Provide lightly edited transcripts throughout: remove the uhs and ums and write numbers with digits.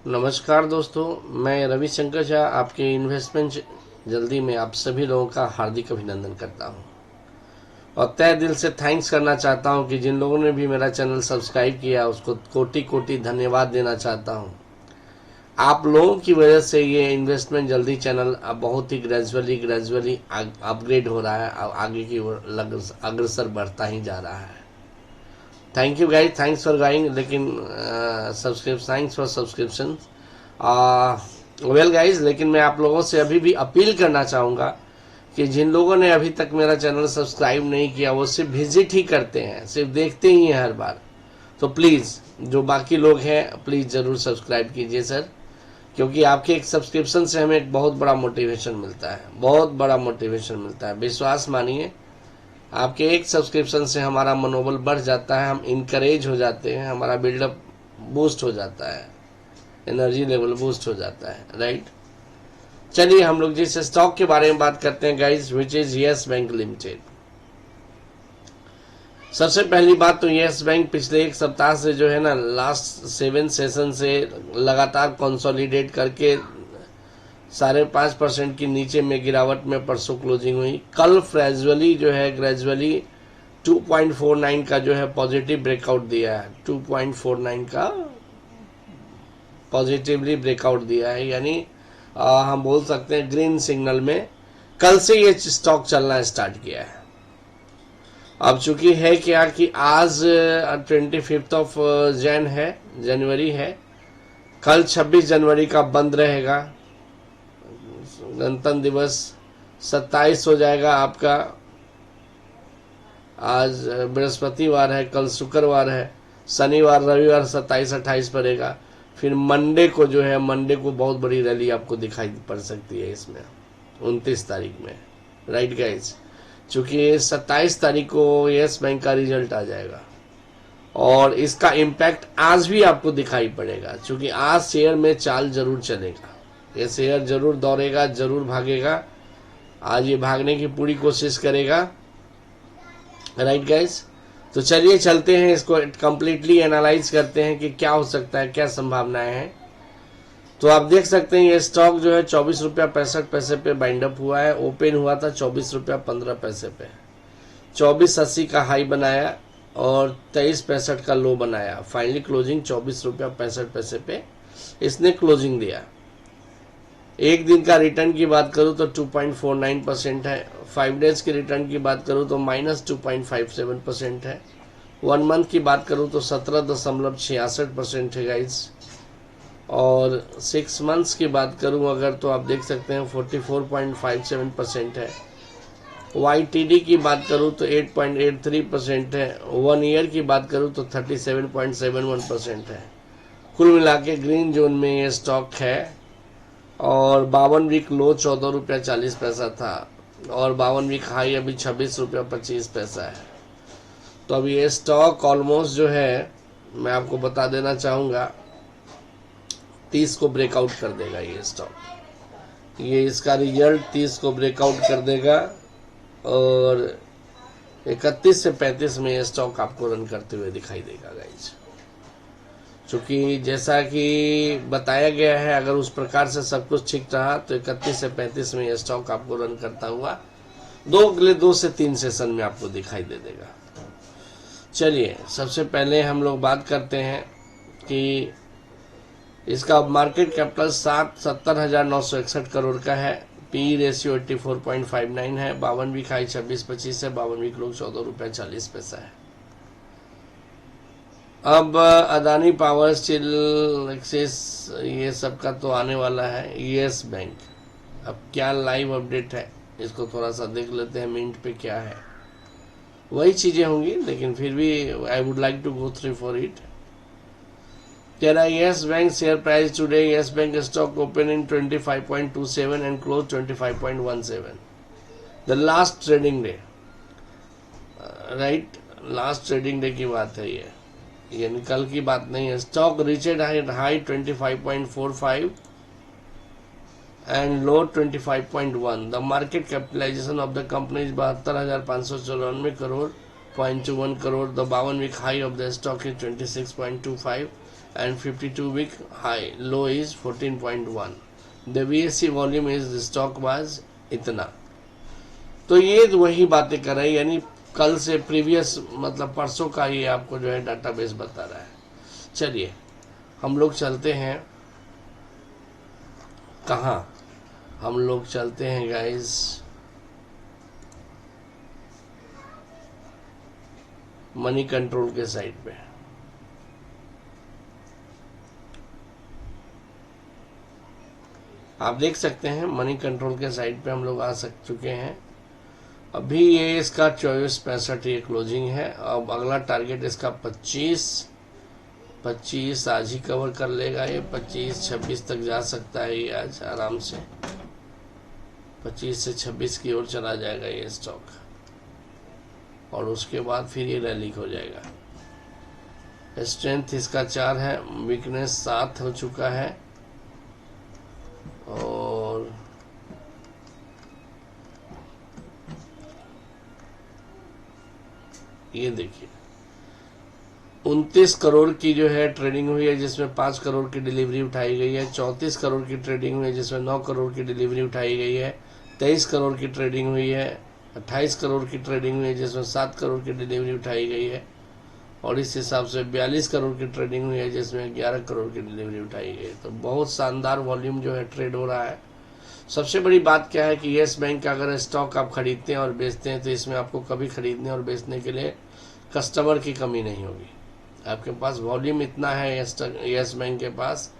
नमस्कार दोस्तों, मैं रविशंकर झा आपके इन्वेस्टमेंट जल्दी में आप सभी लोगों का हार्दिक अभिनंदन करता हूं और तहे दिल से थैंक्स करना चाहता हूं कि जिन लोगों ने भी मेरा चैनल सब्सक्राइब किया उसको कोटि कोटि धन्यवाद देना चाहता हूं। आप लोगों की वजह से ये इन्वेस्टमेंट जल्दी चैनल अब बहुत ही ग्रेजुअली अपग्रेड हो रहा है, आगे की ओर अग्रसर बढ़ता ही जा रहा है। Thank you guys, thanks for going, लेकिन thanks for subscription. Well guys, लेकिन मैं आप लोगों से अभी भी अपील करना चाहूँगा कि जिन लोगों ने अभी तक मेरा चैनल सब्सक्राइब नहीं किया वो सिर्फ विजिट ही करते हैं, सिर्फ देखते ही हैं हर बार। तो प्लीज़ जो बाकी लोग हैं प्लीज़ ज़रूर सब्सक्राइब कीजिए सर, क्योंकि आपके एक सब्सक्रिप्शन से हमें एक बहुत बड़ा मोटिवेशन मिलता है, बहुत बड़ा मोटिवेशन मिलता है। विश्वास मानिए, आपके एक सब्सक्रिप्शन से हमारा मनोबल बढ़ जाता है, हम इनकरेज हो जाते हैं, हमारा बिल्डअप बूस्ट हो जाता है, एनर्जी लेवल बूस्ट हो जाता है, राइट। चलिए हम लोग जिस स्टॉक के बारे में बात करते हैं guys, which is yes bank limited. सबसे पहली बात तो यस बैंक पिछले एक सप्ताह से जो है ना, लास्ट 7 सेशन से लगातार कंसोलिडेट करके 5.5% की नीचे में गिरावट में परसों क्लोजिंग हुई। कल ग्रेजुअली 2.49 का जो है पॉजिटिव ब्रेकआउट दिया है, 2.49 का पॉजिटिवली ब्रेकआउट दिया है, यानी हम बोल सकते हैं ग्रीन सिग्नल में कल से ये स्टॉक चलना स्टार्ट किया है। अब चूंकि है क्या कि आज 25 ऑफ जनवरी है, कल 26 जनवरी का बंद रहेगा, गणतंत्र दिवस 27 हो जाएगा आपका। आज बृहस्पतिवार है, कल शुक्रवार है, शनिवार रविवार 27-28 पड़ेगा। फिर मंडे को जो है, मंडे को बहुत बड़ी रैली आपको दिखाई पड़ सकती है इसमें, 29 तारीख में, राइट गाइज। चूंकि 27 तारीख को यस बैंक का रिजल्ट आ जाएगा और इसका इम्पैक्ट आज भी आपको दिखाई पड़ेगा, चूंकि आज शेयर में चाल जरूर चलेगा, ये शेयर जरूर दौड़ेगा, जरूर भागेगा। आज ये भागने की पूरी कोशिश करेगा, राइट गाइज। तो चलिए चलते हैं, इसको कंप्लीटली एनालाइज करते हैं कि क्या हो सकता है, क्या संभावनाएं हैं। तो आप देख सकते हैं ये स्टॉक जो है 24 रुपया 65 पैसे पे बाइंड अप हुआ है, ओपन हुआ था 24 रुपया 15 पैसे पे, 24.80 का हाई बनाया और 23.65 का लो बनाया। फाइनली क्लोजिंग 24 रुपया 65 पैसे पे इसने क्लोजिंग दिया। एक दिन का रिटर्न की बात करूं तो 2.49% है, 5 डेज के रिटर्न की बात करूं तो -2.57% है, 1 मंथ की बात करूं तो 17.66% है गाइज, और 6 मंथ्स की बात करूं अगर तो आप देख सकते हैं 44.57% है। YTD की बात करूं तो 8.83% है, 1 ईयर की बात करूं तो 37.71% है। कुल मिला के ग्रीन जोन में ये स्टॉक है और 52 वीक लो 14 रुपया 40 पैसा था और 52 वीक हाई अभी 26 रुपया 25 पैसा है। तो अभी ये स्टॉक ऑलमोस्ट जो है, मैं आपको बता देना चाहूँगा, 30 को ब्रेकआउट कर देगा ये स्टॉक। ये इसका रिजल्ट 30 को ब्रेकआउट कर देगा और 31 से 35 में ये स्टॉक आपको रन करते हुए दिखाई देगा गाइज। चूँकि जैसा कि बताया गया है, अगर उस प्रकार से सब कुछ ठीक रहा तो 31 से 35 में ये स्टॉक आपको रन करता हुआ अगले 2 से 3 सेशन में आपको दिखाई दे देगा। चलिए सबसे पहले हम लोग बात करते हैं कि इसका मार्केट कैपिटल 70,961 करोड़ का है, पी रेशियो 84.59 है, 52 वीक हाई 26.25 है, 52 वीक लो 14 रुपया 40 पैसा है। अब अदानी पावर, स्टील, एक्सिस, ये सब का तो आने वाला है। यस बैंक, अब क्या लाइव अपडेट है इसको थोड़ा सा देख लेते हैं, मिंट पे क्या है। वही चीजें होंगी लेकिन फिर भी I would like to go through for it. तेरा Yes Bank share price today, Yes Bank stock open in 25.27 and close 25.17, the last trading day, right, last trading day की बात है ये, यानी कल की बात नहीं है। Stock reached high 25.45 and low 25.1। The market capitalization of the company 72,594 crore 0.21 crore. The 52-week high of the stock is 26.25 and 52-week high low is 14.1. The BSE volume is the stock was इतना. तो ये वही बातें कर रहे हैं, यानी कल से प्रीवियस मतलब परसों का ये आपको जो है डाटाबेस बता रहा है. चलिए हम लोग चलते हैं कहाँ, हम लोग चलते हैं गाइस मनी कंट्रोल के साइड पे. आप देख सकते हैं मनी कंट्रोल के साइड पे हम लोग आ चुके हैं. अभी ये इसका 24.65 ये क्लोजिंग है. अब अगला टारगेट इसका 25 आज ही कवर कर लेगा. ये 25-26 तक जा सकता है ये आज आराम से. 25 से 26 की ओर चला जाएगा ये स्टॉक और उसके बाद फिर ये रैली हो जाएगा. स्ट्रेंथ इसका 4 है, वीकनेस 7 हो चुका है. और ये देखिए 29 करोड़ की जो है ट्रेडिंग हुई है, जिसमें 5 करोड़ की डिलीवरी उठाई गई है. 34 करोड़ की ट्रेडिंग हुई है, जिसमें 9 करोड़ की डिलीवरी उठाई गई है. 23 करोड़ की ट्रेडिंग हुई है. 28 करोड़ की ट्रेडिंग हुई है, जिसमें 7 करोड़ की डिलीवरी उठाई गई है. और इस हिसाब से 42 करोड़ की ट्रेडिंग हुई है, जिसमें 11 करोड़ की डिलीवरी उठाई गई है. तो बहुत शानदार वॉल्यूम जो है ट्रेड हो रहा है. सबसे बड़ी बात क्या है कि येस बैंक का अगर स्टॉक आप खरीदते हैं और बेचते हैं तो इसमें आपको कभी खरीदने और बेचने के लिए कस्टमर की कमी नहीं होगी. आपके पास वॉल्यूम इतना है येस बैंक के पास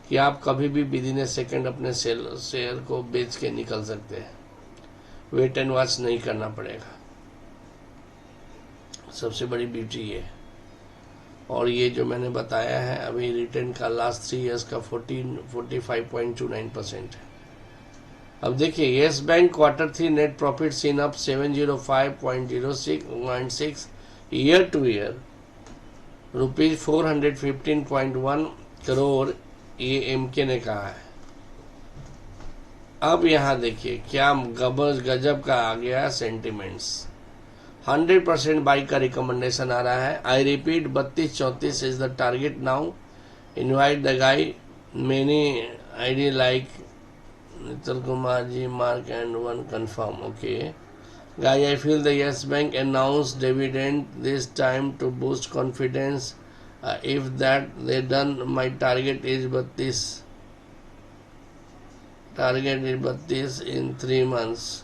कि आप कभी भी विद इन ए सेकेंड अपने शेयर को बेच के निकल सकते हैं. वेट एंड वॉच नहीं करना पड़ेगा. सबसे बड़ी ब्यूटी ये है. और ये जो मैंने बताया है अभी रिटर्न का लास्ट 3 ईयर्स का 45.29% है. अब देखिए yes bank Q3 net profit seen up 705.06 year to year rupees 415.1 crore ये एमके ने कहा है. अब यहाँ देखिए क्या गजब का आ गया सेंटिमेंट्स. 100% बाई का रिकमेंडेशन आ रहा है. I repeat 32-34 is the target now. Invite the guy many ID like Nitin Kumar ji mark and one confirm. Okay guy, I feel the Yes Bank announced dividend this time to boost confidence. If that they done, my target is 32. Target is 32 in 3 months.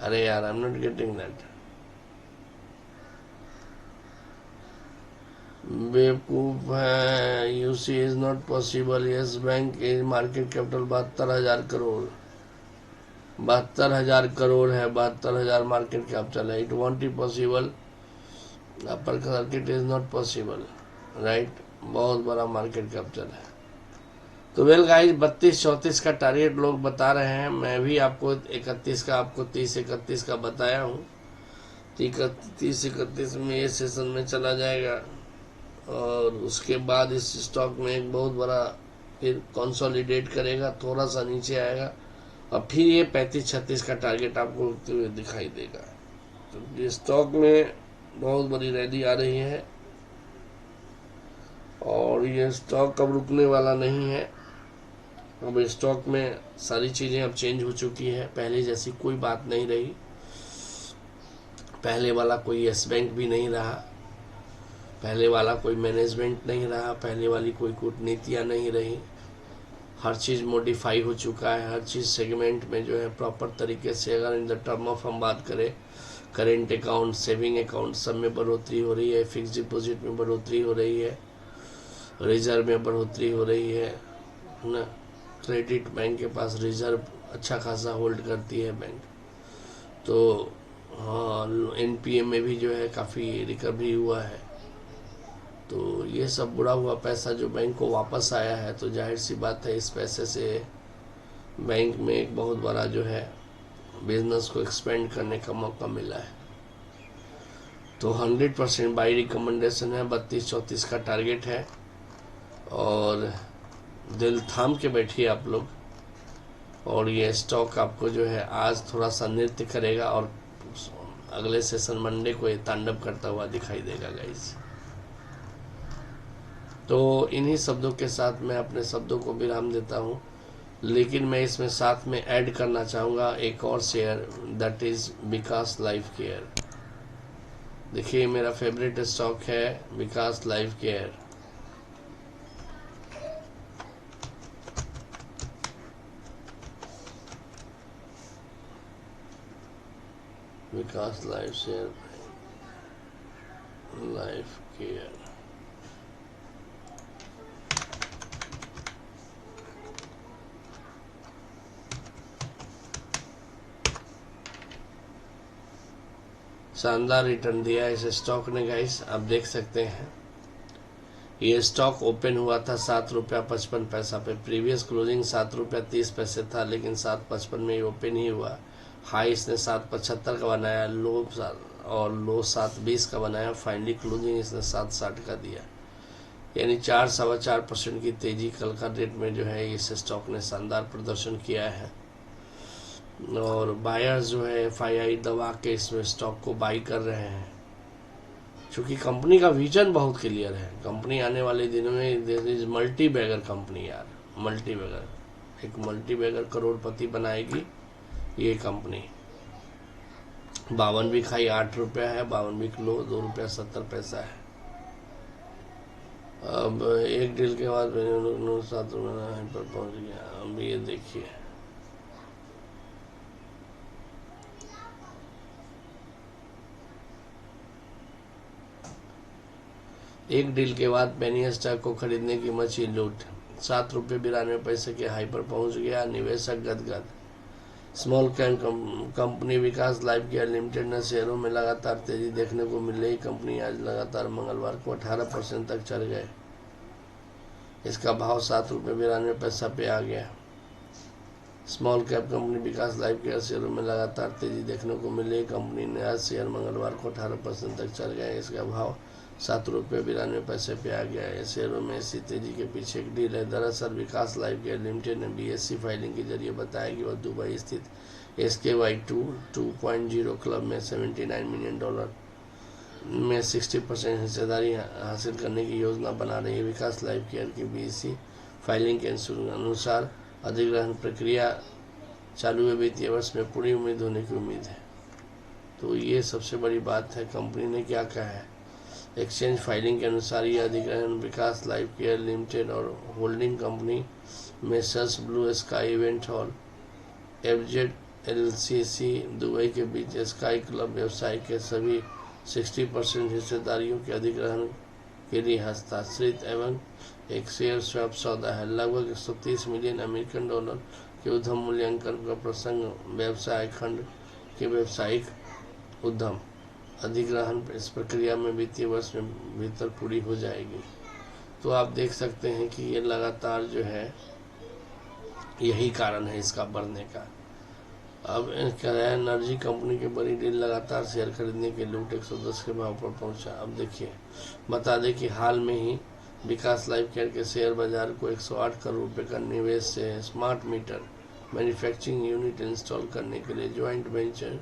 अरे यार, I'm not getting that. बेवकूफ है. UC is not possible. Yes bank is market capital 72,000 crore. 72,000 crore है. 72,000 market capital है. It won't be possible. Upper circuit is not possible. Right. बहुत बड़ा market capital है. तो वेल गाइस 32-34 का टारगेट लोग बता रहे हैं. मैं भी आपको 31 का, आपको 30-31 का बताया हूँ. 30-31 में ये सेशन में चला जाएगा और उसके बाद इस स्टॉक में एक बहुत बड़ा फिर कंसोलिडेट करेगा, थोड़ा सा नीचे आएगा और फिर ये 35-36 का टारगेट आपको होते हुए दिखाई देगा. तो ये स्टॉक में बहुत बड़ी रैली आ रही है और ये स्टॉक अब रुकने वाला नहीं है. अब स्टॉक में सारी चीज़ें अब चेंज हो चुकी है. पहले जैसी कोई बात नहीं रही. पहले वाला कोई येस बैंक भी नहीं रहा. पहले वाला कोई मैनेजमेंट नहीं रहा. पहले वाली कोई कूटनीतियाँ नहीं रही. हर चीज़ मॉडिफाई हो चुका है. हर चीज़ सेगमेंट में जो है प्रॉपर तरीके से, अगर इन द टर्म ऑफ हम बात करें, करेंट अकाउंट, सेविंग अकाउंट सब में बढ़ोतरी हो रही है. फिक्स डिपॉजिट में बढ़ोतरी हो रही है. रिजर्व में बढ़ोतरी हो रही है ना. क्रेडिट बैंक के पास रिजर्व अच्छा खासा होल्ड करती है बैंक. तो हाँ, एनपीए में भी जो है काफ़ी रिकवरी हुआ है. तो ये सब बुरा हुआ पैसा जो बैंक को वापस आया है, तो जाहिर सी बात है इस पैसे से बैंक में एक बहुत बड़ा जो है बिजनेस को एक्सपेंड करने का मौका मिला है. तो 100% बाई रिकमेंडेशन है. 32-34 का टारगेट है और दिल थाम के बैठिए आप लोग और ये स्टॉक आपको जो है आज थोड़ा सा नृत्य करेगा और अगले सेशन मंडे को ये तांडव करता हुआ दिखाई देगा गाइस। तो इन्हीं शब्दों के साथ मैं अपने शब्दों को विराम देता हूँ, लेकिन मैं इसमें साथ में ऐड करना चाहूँगा एक और share, that is Vikas life care. देखिए मेरा फेवरेट स्टॉक है विकास लाइफ केयर। विकास लाइफ शेयर, लाइफ केयर। शानदार रिटर्न दिया है इस स्टॉक ने गाइस, आप देख सकते हैं। ये स्टॉक ओपन हुआ था 7 रुपया 55 पैसा पे, प्रीवियस क्लोजिंग 7 रुपया 30 पैसे था, लेकिन 7.55 में ये ओपन ही हुआ। हाई इसने 7.75 का बनाया, लो 7.20 का बनाया, फाइनली क्लोजिंग इसने 7.60 का दिया, यानी 4-4.25% की तेजी कल का डेट में जो है इस स्टॉक ने शानदार प्रदर्शन किया है। और बायर्स जो है FII दबा के इसमें स्टॉक को बाई कर रहे हैं, क्योंकि कंपनी का विजन बहुत क्लियर है। कंपनी आने वाले दिनों में this is multi bagger company यार, मल्टी बैगर, एक मल्टी बैगर करोड़पति बनाएगी ये कंपनी। 52 खाई 8 रुपया है, 52 किलो 2 रुपया 70 पैसा है। अब एक डील के बाद 7 पर पहुंच गया। अब ये देखिए एक डील के बाद पेनी स्टॉक को खरीदने की मची लूट, 7 रुपये 92 पैसे के हाई पर पहुंच गया, निवेशक गदगद। स्मॉल कैप कंपनी विकास लाइफ केयर लिमिटेड ने शेयरों में लगातार तेजी देखने को मिल रही। कंपनी आज लगातार मंगलवार को 18% तक चढ़ गए, इसका भाव 7 रुपये 92 पैसा पे आ गया। स्मॉल कैप कंपनी विकास लाइफ केयर शेयरों में लगातार तेजी देखने को मिल रही। कंपनी ने आज शेयर मंगलवार को 18% तक चढ़ गए, इसका भाव 7 रुपये 92 पैसे पे आ गया है। शेयरों में इसी तेजी के पीछे एक डील है। दरअसल विकास लाइफ केयर लिमिटेड ने BSE फाइलिंग के जरिए बताया कि वह दुबई स्थित SKY 2.0 क्लब में $79 मिलियन में 60% हिस्सेदारी हासिल करने की योजना बना रही है। विकास लाइफ केयर की BSE फाइलिंग के अनुसार अधिग्रहण प्रक्रिया चालू वित्तीय वर्ष में पूरी उम्मीद होने की उम्मीद है। तो ये सबसे बड़ी बात है। कंपनी ने क्या कहा है, एक्सचेंज फाइलिंग के अनुसार यह अधिग्रहण विकास लाइफ केयर लिमिटेड और holding company messrs blue sky event hall FZ LCC Dubai के बीच स्काई क्लब व्यवसाय के सभी 60% हिस्सेदारियों के अधिग्रहण के लिए हस्ताक्षरित एवं एक शेयर स्वैप सौदा है। लगभग 130 मिलियन अमेरिकन डॉलर के उद्यम मूल्यांकन का प्रसंग व्यवसाय खंड के व्यावसायिक उद्यम अधिग्रहण इस प्रक्रिया में वित्तीय वर्ष में भीतर पूरी हो जाएगी। तो आप देख सकते हैं कि ये लगातार जो है यही कारण है इसका बढ़ने का। अब एनर्जी कंपनी की बड़ी डील, लगातार शेयर खरीदने के लूट 110 के भाव पर पहुंचा। अब देखिए बता दें कि हाल में ही विकास लाइफ केयर के शेयर बाजार को 108 करोड़ रुपये का निवेश से smart meter manufacturing unit install करने के लिए ज्वाइंट वेंचर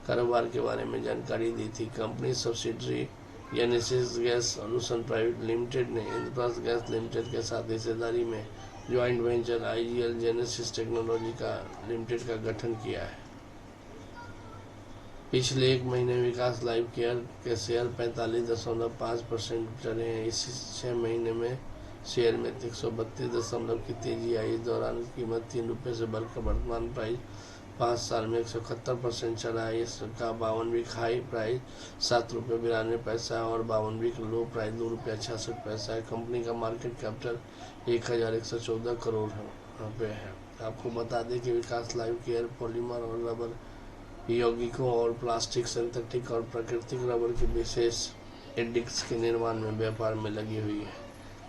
कारोबार के बारे में जानकारी दी थी। Company subsidiary genesis gas solution private limited ने इंद्रप्रस्थ गैस लिमिटेड के साथ हिस्सेदारी में joint venture IGL genesis technology का लिमिटेड का गठन किया है। पिछले एक महीने विकास लाइफ केयर के शेयर 45.5% चढ़े हैं। इसी 6 महीने में शेयर में 132 की तेजी आई। इस दौरान कीमत 3 रुपये से बढ़कर वर्तमान प्राइस 5 साल में 171% चढ़ा है। इसका 52 वीक हाई प्राइस 7 रुपये 92 पैसा और 52 वीक लो प्राइस 2 रुपये 66 पैसा है। कंपनी का मार्केट कैपिटल 1114 करोड़ रुपये है। आपको बता दें कि विकास लाइफ केयर पॉलीमर और रबर यौगिकों और प्लास्टिक, सिंथेटिक और प्राकृतिक रबर के विशेष एडिक्स के निर्माण में व्यापार में लगी हुई है।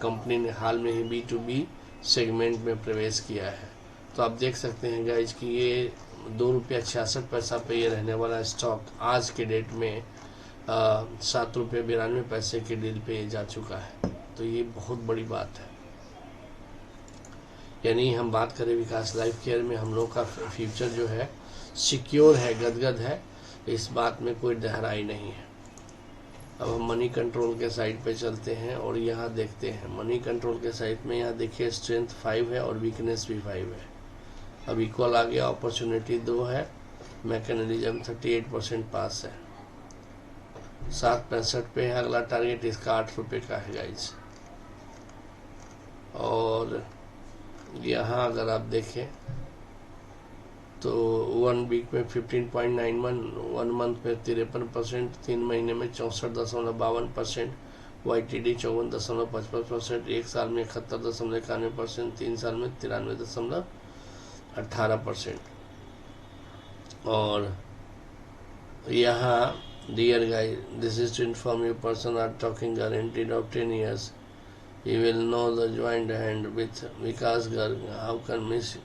कंपनी ने हाल में ही B2B सेगमेंट में प्रवेश किया है। तो आप देख सकते हैं गाइज कि ये 2 रुपया 66 पैसा पे ये रहने वाला स्टॉक आज के डेट में 7 रुपये 92 पैसे के डील पे जा चुका है। तो ये बहुत बड़ी बात है। यानी हम बात करें विकास लाइफ केयर में, हम लोग का फ्यूचर जो है सिक्योर है, गदगद है, इस बात में कोई गहराई नहीं है। अब हम मनी कंट्रोल के साइड पे चलते हैं और यहाँ देखते हैं मनी कंट्रोल के साइड में, यहाँ देखिए स्ट्रेंथ 5 है और वीकनेस भी 5 है। अब इक्वल आ गया, अपॉर्चुनिटी 2 है, मैकेनिज्म 38% पास है, 7.65 पे है। अगला टारगेट इसका 8 रुपये का है गाइज। और यहाँ अगर आप देखें तो 1 वीक में 15.91, 1 मंथ में 53%, 3 महीने में 64.52%, YTD 54.55%, 1 साल में 71.91%, 3 साल में 93.18%। और यहाँ dear guys, this is to inform you person are talking guaranteed of 10 years. You will know the joint hand with Vikas Garg. How can miss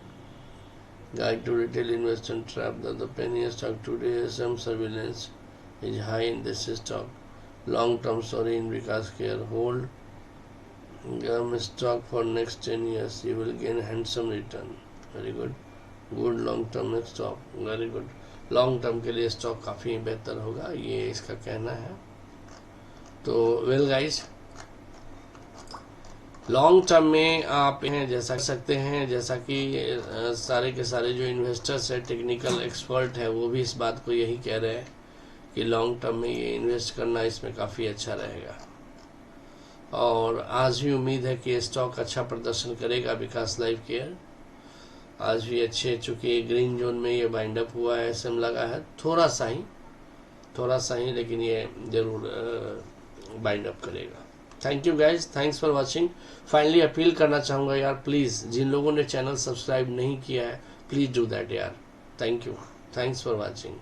guide to retail investment trap that the penny stock today some surveillance is high in this stock. Long term story in Vikas Care. Hold stock for next 10 years. You will gain handsome return. Very good. Good long term stock. Very good. Long term के लिए stock काफ़ी बेहतर होगा, ये इसका कहना है। तो वेल गाइस, लॉन्ग टर्म में आप हैं जैसा कर सकते हैं, जैसा कि सारे के सारे जो इन्वेस्टर्स है, टेक्निकल एक्सपर्ट है, वो भी इस बात को यही कह रहे हैं कि लॉन्ग टर्म में ये इन्वेस्ट करना इसमें काफ़ी अच्छा रहेगा। और आज भी उम्मीद है कि स्टॉक अच्छा प्रदर्शन करेगा विकास लाइफ केयर। आज भी अच्छे, चूँकि ग्रीन जोन में ये बाइंड अप हुआ है, SM लगा है थोड़ा सा ही, लेकिन ये जरूर बाइंड अप करेगा। Thank you guys, thanks for watching. Finally appeal करना चाहूँगा यार, प्लीज़ जिन लोगों ने चैनल सब्सक्राइब नहीं किया है, प्लीज़ डू दैट यार। Thank you, thanks for watching.